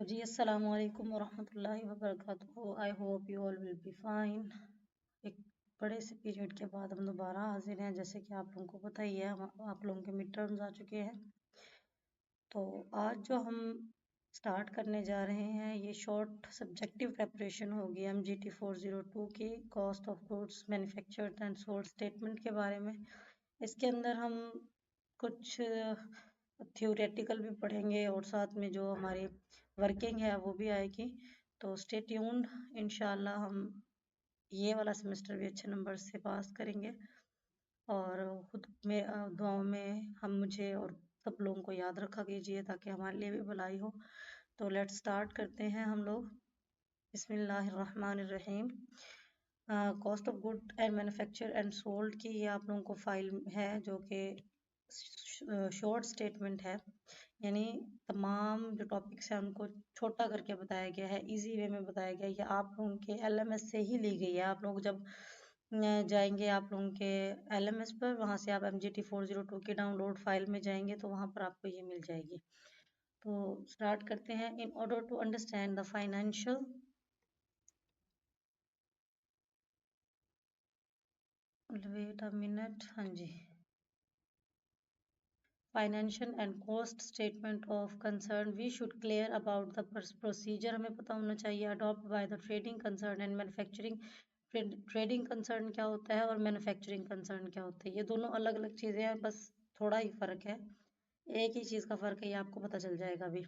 जी, अस्सलाम वालेकुम वरहमतुल्लाहि वबरकातुहू। I hope you all will be fine. एक बड़े से पीरियड के बाद हम दोबारा हाजिर हैं। जैसे कि आप लोगों को पता ही है, आप लोगों के मिड टर्म्स आ चुके हैं। तो आज जो हम स्टार्ट करने जा रहे हैं, ये शॉर्ट सब्जेक्टिव प्रेपरेशन होगी MGT 402 की, cost of goods manufactured and sold statement के बारे में। इसके अंदर हम कुछ थ्योरेटिकल भी पढ़ेंगे और साथ में जो हमारी वर्किंग है वो भी आएगी। तो स्टे ट्यून्ड, इंशाल्लाह हम ये वाला सेमेस्टर भी अच्छे नंबर से पास करेंगे। और खुद में दुआओं में हम मुझे और सब लोगों को याद रखा कीजिए ताकि हमारे लिए भी भलाई हो। तो लेट्स स्टार्ट करते हैं हम लोग। बिस्मिल्लाहिर्रहमानिर्रहीम। Cost of good and manufacture and sold की ये आप लोगों को फाइल है जो कि शॉर्ट स्टेटमेंट है, यानी तमाम जो टॉपिक्स हैं उनको छोटा करके बताया गया है, इजी वे में बताया गया है। ये आप लोगों के LMS से ही ली गई है। आप लोग जब जाएंगे आप लोगों के LMS पर, वहाँ से आप MGT 402 की डाउनलोड फाइल में जाएंगे तो वहाँ पर आपको ये मिल जाएगी। तो स्टार्ट करते हैं। In order to understand the financial, wait a minute, हाँ जी, financial and cost statement of concern we should clear about the procedure, हमें पता होना चाहिए adopt by the trading concern and manufacturing. Trading concern क्या होता है और मैन्युफैक्चरिंग कंसर्न क्या होता है, ये दोनों अलग अलग चीज़ें हैं, बस थोड़ा ही फर्क है। एक ही चीज़ का फर्क है, ये आपको पता चल जाएगा अभी।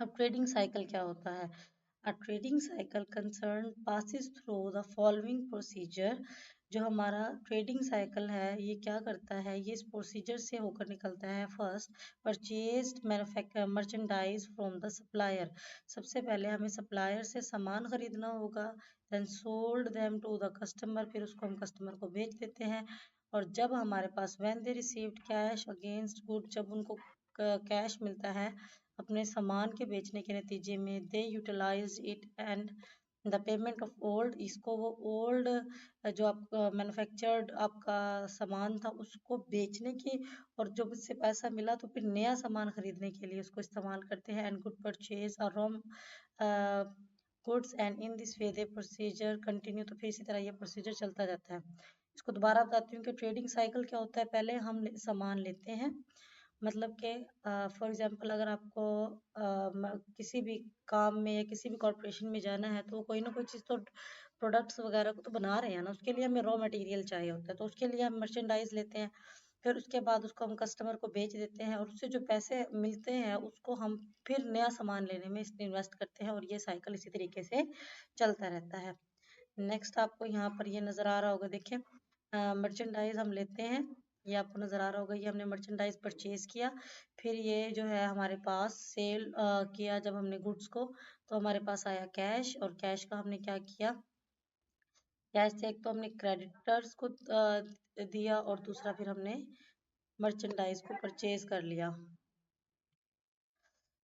अब ट्रेडिंग साइकिल क्या होता है? A trading cycle concern passes through the following procedure। जो हमारा ट्रेडिंग साइकिल है ये क्या करता है, ये इस प्रोसीजर से होकर निकलता है। First, purchased merchandise from the supplier. सबसे पहले हमें सप्लायर से सामान खरीदना होगा। Then sold them to the customer, फिर उसको हम कस्टमर को बेच देते हैं। और जब हमारे पास when they received cash against good, जब उनको कैश मिलता है अपने सामान के बेचने के नतीजे में, they utilize it and the payment of old, इसको वो ओल्ड जो आप मैन्युफैक्चर्ड आपका सामान था उसको बेचने की, और जब उससे पैसा मिला तो फिर नया सामान खरीदने के लिए उसको इस्तेमाल करते हैं। एंड गुड परचेज और ROM goods and in this way they procedure continue. तो फिर इसी तरह ये प्रोसीजर चलता जाता है। इसको दोबारा बताती हूँ कि ट्रेडिंग साइकिल क्या होता है। पहले हम सामान लेते हैं, मतलब कि फॉर एग्जांपल अगर आपको किसी भी काम में या किसी भी कॉरपोरेशन में जाना है तो कोई ना कोई चीज़ तो प्रोडक्ट्स वगैरह को तो बना रहे हैं ना, उसके लिए हमें रॉ मटेरियल चाहिए होता है, तो उसके लिए हम मर्चेंडाइज लेते हैं। फिर उसके बाद उसको हम कस्टमर को बेच देते हैं और उससे जो पैसे मिलते हैं उसको हम फिर नया सामान लेने में इन्वेस्ट करते हैं, और ये साइकिल इसी तरीके से चलता रहता है। नेक्स्ट आपको यहाँ पर ये नज़र आ रहा होगा, देखिए मर्चेंडाइज हम लेते हैं, ये आपको नज़र आ रहा होगा, ये हमने मर्चेंडाइज परचेज किया। फिर ये जो है हमारे पास सेल किया जब हमने गुड्स को, तो हमारे पास आया कैश, और कैश का हमने क्या किया, कैश से एक तो हमने क्रेडिटर्स को दिया और दूसरा फिर हमने मर्चेंडाइज को परचेज कर लिया।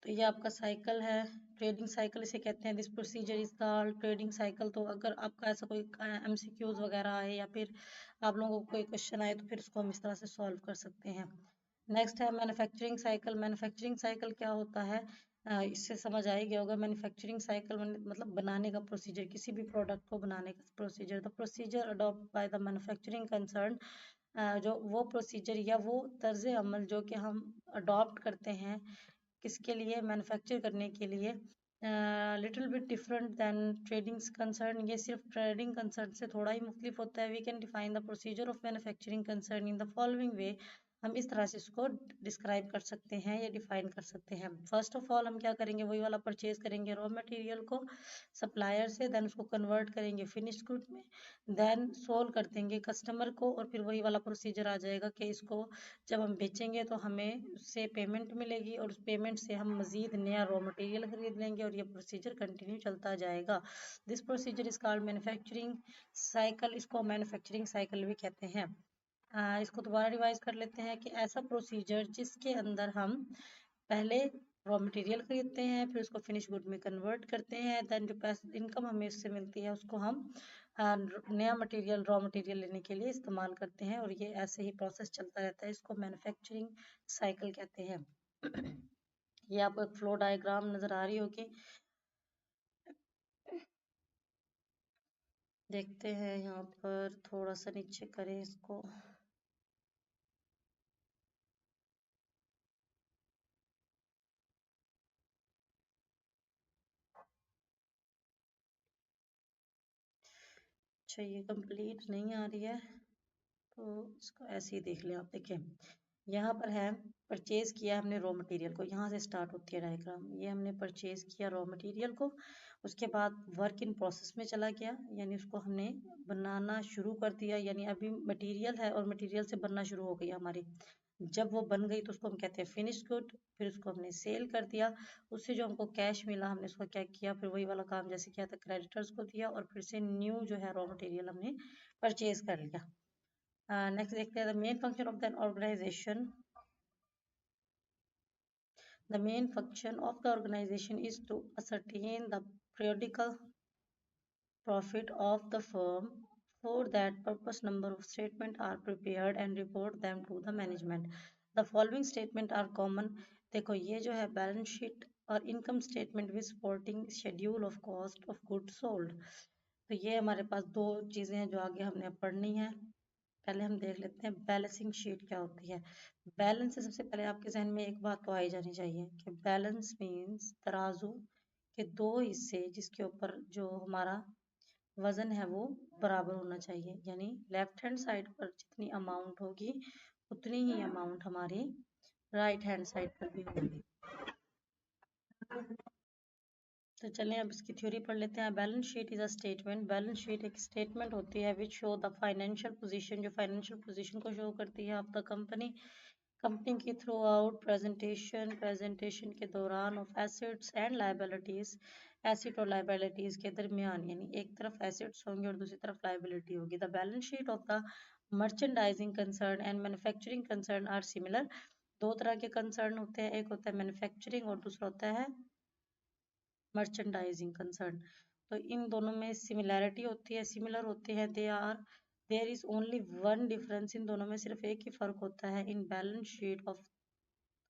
तो ये आपका साइकिल है, ट्रेडिंग साइकिल इसे कहते हैं। This procedure is called trading cycle. तो अगर आपका ऐसा कोई MCQs वगैरह आए या फिर आप लोगों को कोई क्वेश्चन आए तो फिर उसको हम इस तरह से सॉल्व कर सकते हैं। नेक्स्ट है मैन्युफैक्चरिंग साइकिल। मैन्युफैक्चरिंग साइकिल क्या होता है, इससे समझ आ ही गया होगा। मैन्युफैक्चरिंग साइकिल मतलब बनाने का प्रोसीजर, किसी भी प्रोडक्ट को बनाने का procedure. The procedure adopt by the manufacturing concern, जो वो प्रोसीजर या वो तर्ज अमल जो कि हम अडॉप्ट करते हैं किसके लिए, मैन्युफैक्चर करने के लिए, little bit different than trading concern. ये सिर्फ ट्रेडिंग कंसर्न से थोड़ा ही मुख्तलिफ होता है। We can define the procedure of manufacturing concern in the following way. हम इस तरह से इसको डिस्क्राइब कर सकते हैं या डिफाइन कर सकते हैं। फर्स्ट ऑफ ऑल हम क्या करेंगे, वही वाला परचेज करेंगे रॉ मटेरियल को सप्लायर से, देन उसको कन्वर्ट करेंगे फिनिश्ड गुड में, देन सोल्व कर देंगे कस्टमर को, और फिर वही वाला प्रोसीजर आ जाएगा कि इसको जब हम बेचेंगे तो हमें उससे पेमेंट मिलेगी और उस पेमेंट से हम मज़ीद नया रॉ मटेरियल खरीद लेंगे, और ये प्रोसीजर कंटिन्यू चलता जाएगा। This procedure is called manufacturing cycle. इसको मैन्युफैक्चरिंग साइकिल भी कहते हैं। इसको दोबारा रिवाइज कर लेते हैं कि ऐसा प्रोसीजर जिसके अंदर हम पहले रॉ मटेरियल खरीदते हैं, फिर उसको फिनिश गुड में कन्वर्ट करते हैं, देन जो पैसा इनकम हमें उससे मिलती है उसको हम नया मटेरियल रॉ मटेरियल लेने के लिए इस्तेमाल करते हैं, और ये ऐसे ही प्रोसेस चलता रहता है। इसको मैन्युफैक्चरिंग साइकिल कहते हैं। ये आपको एक फ्लो डायग्राम नजर आ रही होगी। देखते हैं यहाँ पर, थोड़ा सा नीचे करें इसको। अच्छा, ये कंप्लीट नहीं आ रही है तो इसको ऐसे ही देख लें आप। देखिए यहाँ पर है, परचेज किया हमने रॉ मटेरियल को, यहाँ से स्टार्ट होती है डायग्राम। ये हमने परचेज किया रॉ मटेरियल को, उसके बाद वर्क इन प्रोसेस में चला गया, यानी उसको हमने बनाना शुरू कर दिया, यानी अभी मटेरियल है और मटेरियल से बनना शुरू हो गई हमारी। जब वो बन गई तो उसको हम कहते हैं फिनिश गुड। फिर उसको हमने सेल कर दिया, उससे जो हमको कैश मिला हमने उसको क्या किया, फिर वही वाला काम जैसे किया था, क्रेडिटर्स को दिया और फिर से न्यू जो है रॉ मटेरियल हमने परचेज कर लिया। नेक्स्ट देखते हैं the main function of the organisation. The main function of the organization is to ascertain the periodical profit of the firm. For that purpose, number of statements are prepared and report them to the management. The following statements are common. देखो ये जो है balance sheet और income statement with supporting schedule of cost of goods sold. तो ये हमारे पास दो चीज़ें हैं जो आगे हमने पढ़नी है। पहले हम देख लेते हैं बैलेंसिंग शीट क्या होती है। बैलेंस से सबसे पहले आपके जहन में एक बात तो आई जानी चाहिए कि बैलेंस मीन्स तराजू के दो हिस्से जिसके ऊपर जो हमारा वजन है वो बराबर होना चाहिए, यानी लेफ्ट हैंड साइड पर जितनी अमाउंट होगी उतनी ही अमाउंट हमारी राइट हैंड साइड पर भी होगी। तो चलें अब इसकी थ्योरी पढ़ लेते हैं। Balance sheet is a statement, balance sheet एक स्टेटमेंट होती है which show the financial position, जो फाइनेंशियल पोजीशन को शो करती है ऑफ द कंपनी, कंपनी की थ्रू आउट प्रेजेंटेशन, प्रेजेंटेशन के दौरान of assets and liabilities, asset और लाइबिलिटीज के दरमियान, यानी एक तरफ एसेट्स होंगे और दूसरी तरफ लाइबिलिटी होगी। The balance sheet of the merchandising concern and manufacturing concern are similar. दो तरह के कंसर्न होते हैं, एक होता है मैन्युफैक्चरिंग और दूसरा होता है मर्चेंडाइजिंग कंसर्न। तो इन दोनों में सिमिलैरिटी होती है, सिमिलर होते हैं, they are there is only one difference, इन दोनों में सिर्फ एक ही फर्क होता है in balance sheet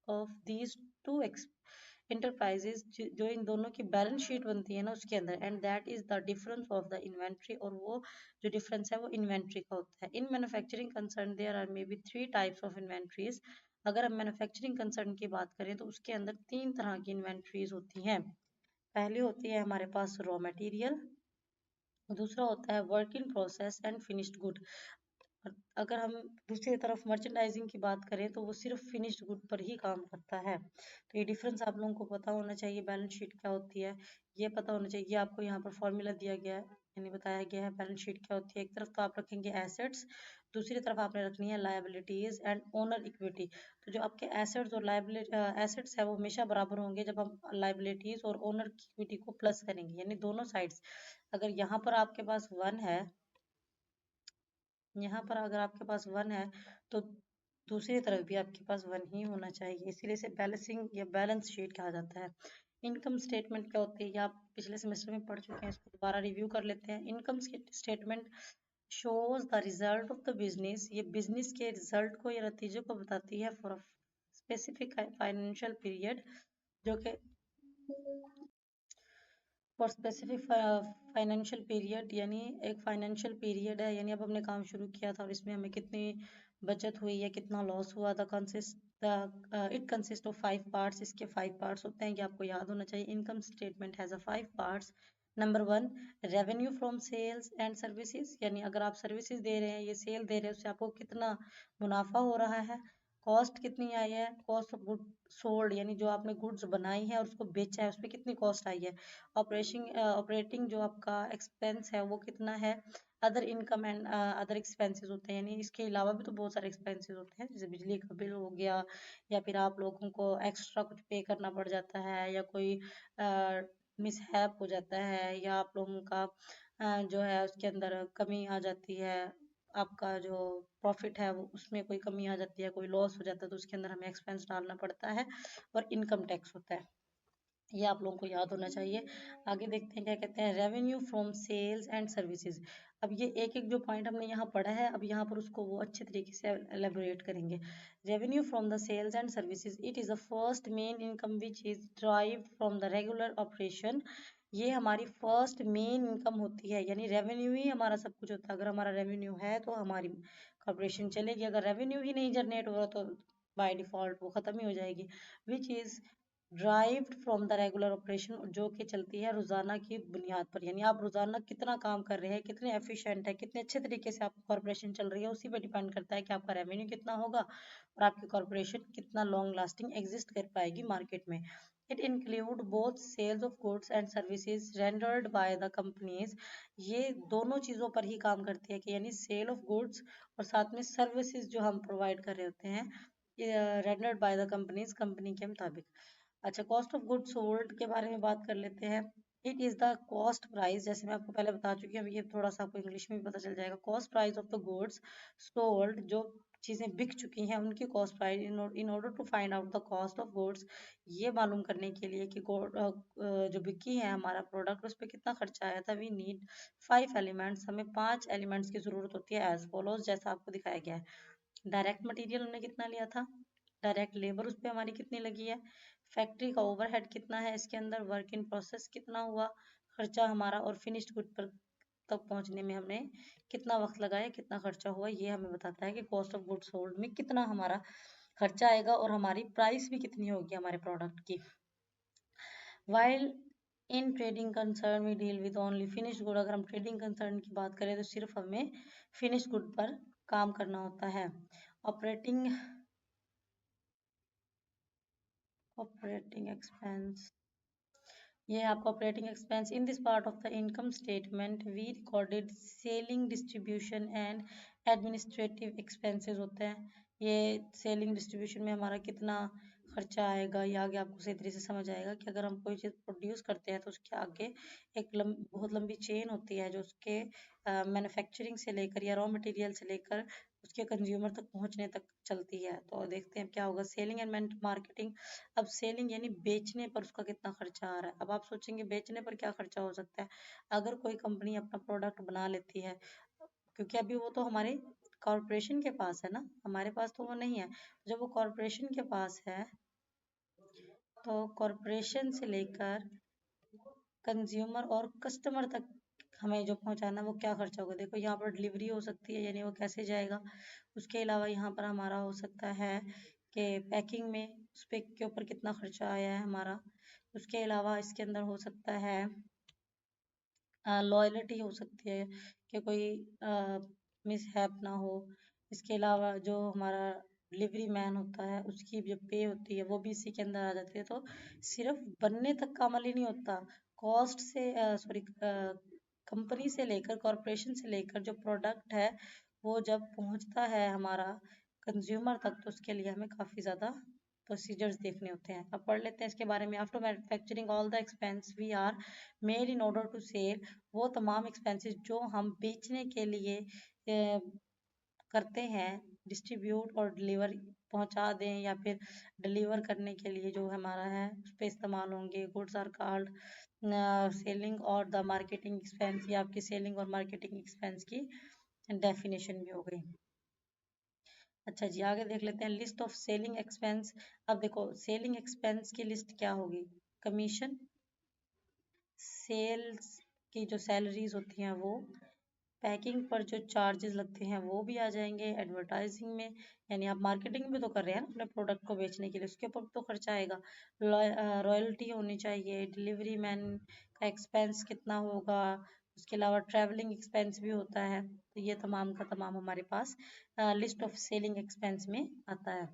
of these two enterprises, जो इन दोनों की बैलेंस शीट बनती है ना उसके अंदर, and that is the difference of the inventory, और वो जो डिफरेंस है वो इन्वेंट्री का होता है। In manufacturing concern there are may be 3 types of inventories. अगर हम मैन्युफैक्चरिंग कंसर्न की बात करें तो उसके अंदर 3 तरह की इन्वेंट्रीज होती हैं। पहली होती है हमारे पास रॉ मटेरियल, दूसरा होता है work in process and finished good. अगर हम दूसरी तरफ मर्चेंडाइजिंग की बात करें तो वो सिर्फ फिनिश्ड गुड पर ही काम करता है। तो ये डिफरेंस आप लोगों को पता होना चाहिए, बैलेंस शीट क्या होती है ये पता होना चाहिए। आपको यहाँ पर फॉर्मूला दिया गया है, यानी बताया गया है बैलेंस शीट क्या होती है। एक तरफ तो आप रखेंगे एसेट्स, दूसरी तरफ आपने रखनी है लायबिलिटीज एंड ओनर इक्विटी। तो जो आपके एसेट्स और लायबिलिटी एसेट्स है वो हमेशा बराबर होंगे जब हम लायबिलिटीज और ओनर की इक्विटी को प्लस करेंगे, यानी दोनों साइड्स। अगर यहाँ पर आपके पास वन है, यहाँ पर अगर आपके पास वन है तो दूसरी तरफ भी आपके पास वन ही होना चाहिए, इसीलिए इसे बैलेंसिंग या बैलेंस शीट कहा जाता है। इनकम स्टेटमेंट क्या होती है ये आप पिछले सेमेस्टर में पढ़ चुके हैं, इसको दोबारा रिव्यू कर लेते हैं। Income statement shows the result of the business, ये बिजनेस के रिजल्ट को या नतीजे को बताती है फॉर स्पेसिफिक फाइनेंशियल पीरियड, जो कि फॉर स्पेसिफिक फाइनेंशियल पीरियड, यानी एक फाइनेंशियल पीरियड है, यानी अब हमने काम शुरू किया था और इसमें हमें कितनी बचत हुई है, कितना लॉस हुआ। इट कंसिस्ट ऑफ 5 पार्ट्स, इसके 5 पार्ट्स होते हैं, ये आपको याद होना चाहिए। Income statement has a 5 parts. Number 1, revenue from sales and services, यानी अगर आप सर्विसेज दे रहे हैं, ये सेल दे रहे हैं, उससे आपको कितना मुनाफा हो रहा है। कॉस्ट कितनी आई है, कॉस्ट ऑफ गुड सोल्ड, यानी जो आपने गुड्स बनाई है और उसको बेचा है उस पर कितनी कॉस्ट आई है। ऑपरेटिंग जो आपका एक्सपेंस है वो कितना है। Other income and other expenses होते हैं, यानी इसके अलावा भी तो बहुत सारे एक्सपेंसेस होते हैं, जैसे बिजली का बिल हो गया, या फिर आप लोगों को एक्स्ट्रा कुछ पे करना पड़ जाता है, या कोई मिसहैप हो जाता है, या आप लोगों का जो है उसके अंदर कमी आ जाती है, आपका जो प्रॉफिट है वो उसमें कोई कमी आ जाती है, कोई लॉस हो जाता है तो उसके अंदर हमें एक्सपेंस डालना पड़ता है, और इनकम टैक्स होता है। ये आप लोगों को याद होना चाहिए। आगे देखते हैं क्या कहते हैं, revenue from sales and services. अब ये एक एक जो पॉइंट हमने यहाँ पढ़ा है, अब यहाँ पर उसको वो अच्छे तरीके से एलेबोरेट करेंगे। Revenue from the sales and services, it is the first main income which is derived from the regular operation. ये हमारी फर्स्ट मेन इनकम होती है, यानी रेवेन्यू ही हमारा सब कुछ होता है। अगर हमारा रेवेन्यू है तो हमारी कॉर्पोरेशन चलेगी, अगर रेवेन्यू ही नहीं जनरेट हो रहा तो बाय डिफॉल्ट वो खत्म ही हो जाएगी। विच is derived from the regular operation, जो कि चलती है रोजाना की बुनियाद पर, यानी आप रोजाना कितना काम कर रहे हैं, कितने एफिशिएंट है, कितने अच्छे तरीके से आपकी कॉर्पोरेशन चल रही है, उसी पे डिपेंड करता है कि आपका रेवेन्यू कितना होगा और आपकी कॉर्पोरेशन कितना लॉन्ग लास्टिंग एग्जिस्ट कर पाएगी मार्केट में। It include both sales of goods and services rendered by the companies. ये दोनों चीज़ों पर ही काम करती है कि यानी सेल ऑफ गुड्स और साथ में सर्विसेज जो हम प्रोवाइड कर रहे होते हैं, rendered by the companies, company के मुताबिक। अच्छा, कॉस्ट ऑफ गुड्स सोल्ड के बारे में बात कर लेते हैं। It is the cost price, जैसे मैं आपको पहले बता चुकी हूँ, अब ये थोड़ा सा आपको इंग्लिश में भी पता चल जाएगा। Cost price of the goods sold, जो चीज़ें बिक चुकी हैं उनकी cost price. In order to find out the cost of goods, ये मालूम करने के लिए कि जो बिकी है हमारा प्रोडक्ट, उस पर कितना खर्चा आया था, वी नीड 5 एलिमेंट्स, हमें 5 एलिमेंट्स की ज़रूरत होती है एज फॉलोज, जैसा आपको दिखाया गया है। डायरेक्ट मटेरियल हमने कितना लिया था, डायरेक्ट लेबर उस पर हमारी कितनी लगी है, फैक्ट्री का ओवरहेड कितना है इसके अंदर, वर्क इन प्रोसेस कितना हुआ खर्चा हमारा, और फिनिश्ड गुड पर तक पहुंचने में हमने कितना वक्त लगाया, कितना खर्चा हुआ, ये हमें बताता है कि कॉस्ट ऑफ गुड्स सोल्ड में कितना हमारा खर्चा आएगा और हमारी प्राइस भी कितनी होगी हमारे प्रोडक्ट की। While in trading concern we deal with only finished good, अगर हम ट्रेडिंग कंसर्न की बात करें तो सिर्फ हमें फिनिश्ड गुड पर काम करना होता है। ऑपरेटिंग ऑपरेटिंग एक्सपेंस, ये है आपका operating expense. In this part of the income statement we recorded selling, distribution and administrative expenses होते हैं। ये सेलिंग डिस्ट्रीब्यूशन में हमारा कितना खर्चा आएगा, ये आगे आपको सही तरीके से समझ आएगा कि अगर हम कोई चीज़ प्रोड्यूस करते हैं तो उसके आगे एक बहुत लंबी चेन होती है जो उसके मैन्युफैक्चरिंग से लेकर या रॉ मटेरियल से लेकर उसके कंज्यूमर तक पहुंचने तक चलती है। तो देखते हैं क्या होगा। सेलिंग एंड मार्केटिंग, अब सेलिंग यानी बेचने पर उसका कितना खर्चा आ रहा है। अब आप सोचेंगे बेचने पर क्या खर्चा हो सकता है। अगर कोई कंपनी अपना प्रोडक्ट बना लेती है, क्योंकि अभी वो तो हमारे कॉरपोरेशन के पास है ना, हमारे पास तो वो नहीं है। जब वो कॉरपोरेशन के पास है तो कॉरपोरेशन से लेकर कंज्यूमर और कस्टमर तक हमें जो पहुंचाना, वो क्या खर्चा होगा। देखो यहाँ पर डिलीवरी हो सकती है, यानी वो कैसे जाएगा। उसके अलावा यहाँ पर हमारा हो सकता है कि पैकिंग में उस पे के ऊपर कितना खर्चा आया है हमारा। उसके अलावा इसके अंदर हो सकता है लॉयल्टी हो सकती है कि कोई मिसहैप ना हो। इसके अलावा जो हमारा डिलीवरी मैन होता है उसकी जो पे होती है वो भी इसी के अंदर आ जाती है। तो सिर्फ बनने तक का अमल ही नहीं होता, कॉस्ट से सॉरी कंपनी से लेकर कॉरपोरेशन से लेकर जो प्रोडक्ट है वो जब पहुंचता है हमारा कंज्यूमर तक, तो उसके लिए हमें काफ़ी ज़्यादा प्रोसीजर्स देखने होते हैं। अब पढ़ लेते हैं इसके बारे में। After manufacturing all the expense we are made in order to sell, वो तमाम एक्सपेंसेस जो हम बेचने के लिए करते हैं, डिस्ट्रीब्यूट और डिलीवर, पहुंचा दें या फिर डिलीवर करने के लिए जो हमारा है उस पर इस्तेमाल होंगे। गुड्स आर कॉल्ड सेलिंग और द मार्केटिंग एक्सपेंस, ये आपकी सेलिंग और मार्केटिंग एक्सपेंस की डेफिनेशन भी हो गई। अच्छा जी, आगे देख लेते हैं लिस्ट ऑफ सेलिंग एक्सपेंस। अब देखो सेलिंग एक्सपेंस की लिस्ट क्या होगी, कमीशन, सेल्स की जो सैलरीज होती हैं वो, पैकिंग पर जो चार्जेस लगते हैं वो भी आ जाएंगे, एडवर्टाइजिंग में यानी आप मार्केटिंग भी तो कर रहे हैं ना अपने प्रोडक्ट को बेचने के लिए, उसके ऊपर तो खर्चा आएगा। रॉयल्टी होनी चाहिए, डिलीवरी मैन का एक्सपेंस कितना होगा, उसके अलावा ट्रैवलिंग एक्सपेंस भी होता है। तो ये तमाम का तमाम हमारे पास लिस्ट ऑफ सेलिंग एक्सपेंस में आता है।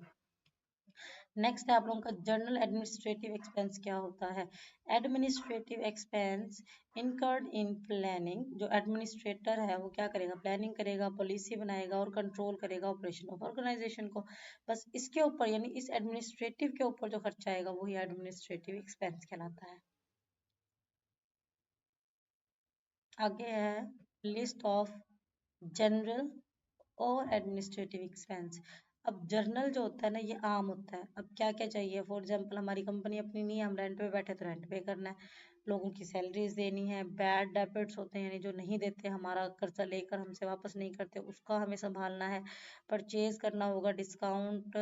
नेक्स्ट है आप लोगों का जर्नल एडमिनिस्ट्रेटिव एक्सपेंस क्या होता है। Administrative expense incurred in planning, जो एडमिनिस्ट्रेटर है वो क्या करेगा, प्लानिंग करेगा, पॉलिसी बनाएगा और कंट्रोल करेगा ऑपरेशन ऑफ ऑर्गेनाइजेशन को। बस इसके ऊपर यानी इस एडमिनिस्ट्रेटिव के ऊपर जो खर्चा आएगा वही एडमिनिस्ट्रेटिव एक्सपेंस कहलाता है। आगे है लिस्ट ऑफ जनरल और एडमिनिस्ट्रेटिव एक्सपेंस। अब जर्नल जो होता है ना ये आम होता है। अब क्या क्या चाहिए, फॉर एग्जांपल हमारी कंपनी अपनी नहीं है, हम रेंट पे बैठे तो रेंट पे करना है, लोगों की सैलरीज देनी है, बैड डेबिट्स होते हैं यानी जो नहीं देते, हमारा कर्जा लेकर हमसे वापस नहीं करते, उसका हमें संभालना है, परचेज करना होगा, डिस्काउंट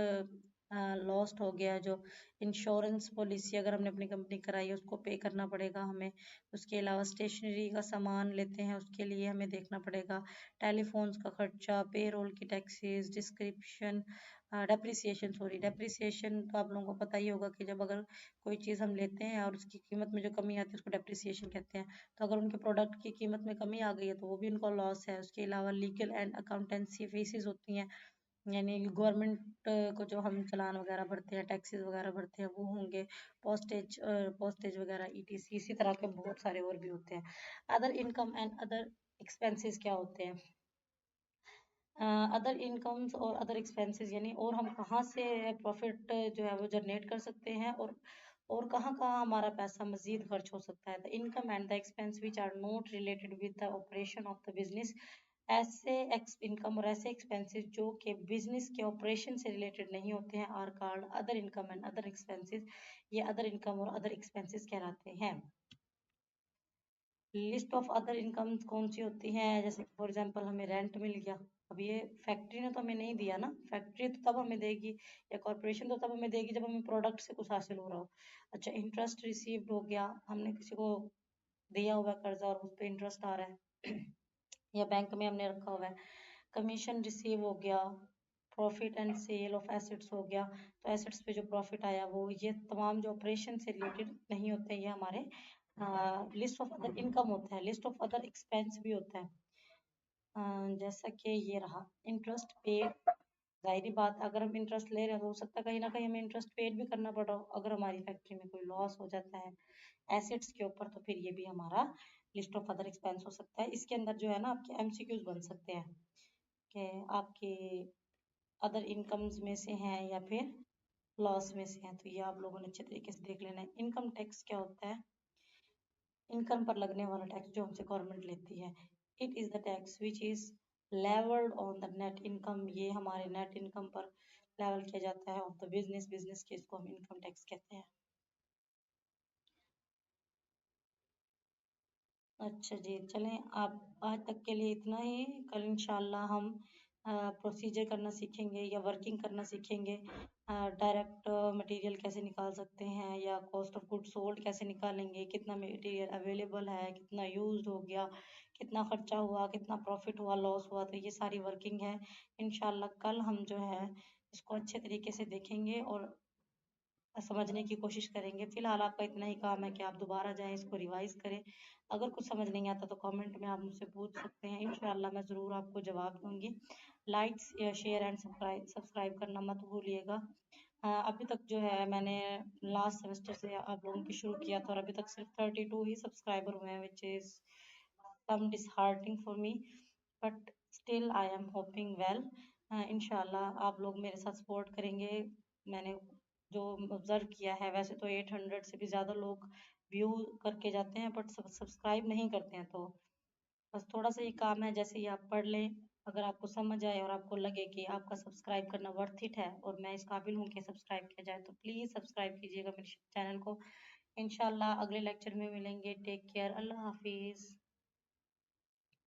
लॉस्ट हो गया जो, इंश्योरेंस पॉलिसी अगर हमने अपनी कंपनी कराई है उसको पे करना पड़ेगा हमें, उसके अलावा स्टेशनरी का सामान लेते हैं उसके लिए हमें देखना पड़ेगा, टेलीफोन्स का खर्चा, पेरोल की टैक्सेस, डिस्क्रिप्शन, डेप्रिसिएशन तो आप लोगों को पता ही होगा कि जब अगर कोई चीज़ हम लेते हैं और उसकी कीमत में जो कमी आती है उसको डेप्रिसिएशन कहते हैं। तो अगर उनके प्रोडक्ट की कीमत में कमी आ गई है तो वो भी उनको लॉस है। उसके अलावा लीगल एंड अकाउंटेंसी फीसेस होती हैं, यानी गवर्नमेंट को जो हम चालान वगैरह भरते हैं, टैक्सेस वगैरह भरते हैं वो होंगे, पोस्टेज वगैरह ईटीसी, इसी तरह के बहुत सारे और भी होते हैं। Other income and other expenses क्या होते हैं? अदर इनकम्स और अदर एक्सपेंसेस यानी और हम कहाँ से प्रॉफिट जो है वो जनरेट कर सकते हैं, और कहाँ कहाँ हमारा पैसा मजीद खर्च हो सकता है। The income and the expense which are not related with the operation of the business, ऐसे इनकम और ऐसे एक्सपेंसेस जो कि बिजनेस के ऑपरेशन से रिलेटेड नहीं होते हैं are called other income and other expenses, ये अदर इनकम और अदर एक्सपेंसेस कहलाते हैं। लिस्ट ऑफ अदर इनकम कौन सी होती हैं, जैसे फॉर एग्जांपल हमें रेंट मिल गया, अब ये फैक्ट्री ने तो हमें नहीं दिया ना, फैक्ट्री तो तब हमें देगी या कॉर्पोरेशन तो तब हमें देगी जब हमें प्रोडक्ट से कुछ हासिल हो रहा हो। अच्छा, इंटरेस्ट रिसीव्ड हो गया, हमने किसी को दिया हुआ कर्जा और उस पर इंटरेस्ट आ रहा है या बैंक में हमने रखा हुआ है। कमीशन रिसीव हो गया, profit and sale of assets हो गया, तो एसेट्स पे जो प्रॉफिट आया वो, ये तमाम जो ऑपरेशन से रिलेटेड नहीं होते, ये हमारे लिस्ट ऑफ अदर इनकम होता है। लिस्ट ऑफ अदर एक्सपेंस भी होता है, जैसा कि ये रहा इंटरेस्ट पेड। जाहिर बात अगर हम इंटरेस्ट ले रहे हैं तो हो सकता है कहीं ना कहीं हमें इंटरेस्ट पेड भी करना पड़ रहा हो, अगर हमारी फैक्ट्री में कोई लॉस हो जाता है एसेट्स के ऊपर तो फिर ये भी हमारा लिस्ट ऑफ अदर एक्सपेंस हो सकता है। इसके अंदर जो है ना आपके एमसीक्यूज बन सकते हैं कि आपके अदर इनकम्स में से हैं या फिर लॉस में से हैं, तो ये आप लोगों ने अच्छे तरीके से देख लेना है। इनकम टैक्स क्या होता है? इनकम पर लगने वाला टैक्स जो हमसे गवर्नमेंट लेती है। It is the tax which is levelled on the net income, ये हमारे नेट इनकम पर लेवल किया जाता है ऑफ द बिजनेस, बिजनेस के इसको हम इनकम टैक्स कहते हैं। अच्छा जी, चलें आप आज तक के लिए इतना ही। कल इंशाल्लाह हम प्रोसीजर करना सीखेंगे या वर्किंग करना सीखेंगे, डायरेक्ट मटेरियल कैसे निकाल सकते हैं या कॉस्ट ऑफ गुड सोल्ड कैसे निकालेंगे, कितना मटेरियल अवेलेबल है, कितना यूज हो गया, कितना खर्चा हुआ, कितना प्रॉफिट हुआ, लॉस हुआ, तो ये सारी वर्किंग है। इंशाल्लाह कल हम जो है इसको अच्छे तरीके से देखेंगे और समझने की कोशिश करेंगे। फिलहाल आपका इतना ही काम है कि आप दोबारा जाएं, इसको रिवाइज करें। अगर कुछ समझ नहीं आता तो कमेंट में आप मुझसे पूछ सकते हैं, इंशाल्लाह मैं ज़रूर आपको जवाब दूंगी। लाइक्स शेयर एंड सब्सक्राइब करना मत भूलिएगा। अभी तक जो है मैंने लास्ट सेमेस्टर से आप लोगों की शुरू किया था और अभी तक सिर्फ 32 ही सब्सक्राइबर हुए हैं, which is some disheartening for me, but still I am hoping well। इंशाल्लाह आप लोग मेरे साथ सपोर्ट करेंगे। मैंने जो ऑब्जर्व किया है, वैसे तो 800 से भी ज़्यादा लोग व्यू करके जाते हैं बट सब्सक्राइब नहीं करते हैं, तो बस थोड़ा सा ये काम है, जैसे ही आप पढ़ लें, अगर आपको समझ आए और आपको लगे कि आपका सब्सक्राइब करना वर्थ इट है और मैं इस काबिल हूँ कि सब्सक्राइब किया जाए, तो प्लीज़ सब्सक्राइब कीजिएगा मेरे चैनल को। इंशाल्लाह अगले लेक्चर में मिलेंगे। टेक केयर, अल्लाह हाफिज़।